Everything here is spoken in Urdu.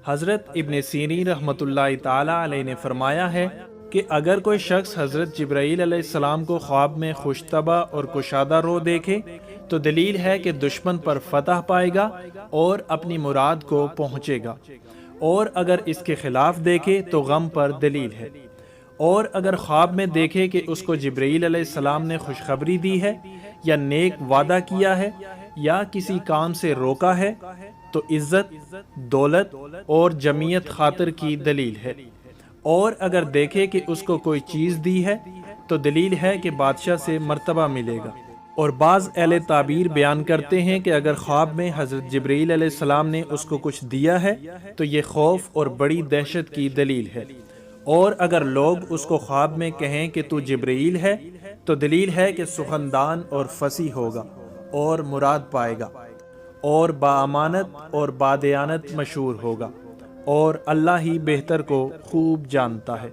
حضرت ابن سیرین رحمۃ اللہ تعالی علیہ نے فرمایا ہے کہ اگر کوئی شخص حضرت جبرائیل علیہ السلام کو خواب میں خوش طبع اور کشادہ رو دیکھے تو دلیل ہے کہ دشمن پر فتح پائے گا اور اپنی مراد کو پہنچے گا، اور اگر اس کے خلاف دیکھے تو غم پر دلیل ہے۔ اور اگر خواب میں دیکھے کہ اس کو جبرائیل علیہ السلام نے خوشخبری دی ہے یا نیک وعدہ کیا ہے یا کسی کام سے روکا ہے تو عزت، دولت اور جمعیت خاطر کی دلیل ہے۔ اور اگر دیکھے کہ اس کو کوئی چیز دی ہے تو دلیل ہے کہ بادشاہ سے مرتبہ ملے گا۔ اور بعض اہل تعبیر بیان کرتے ہیں کہ اگر خواب میں حضرت جبرائیل علیہ السلام نے اس کو کچھ دیا ہے تو یہ خوف اور بڑی دہشت کی دلیل ہے، اور اگر لوگ اس کو خواب میں کہیں کہ تو جبرائیل ہے تو دلیل ہے کہ سخندان اور فصیح ہوگا اور مراد پائے گا اور باامانت اور بادیانت مشہور ہوگا، اور اللہ ہی بہتر کو خوب جانتا ہے۔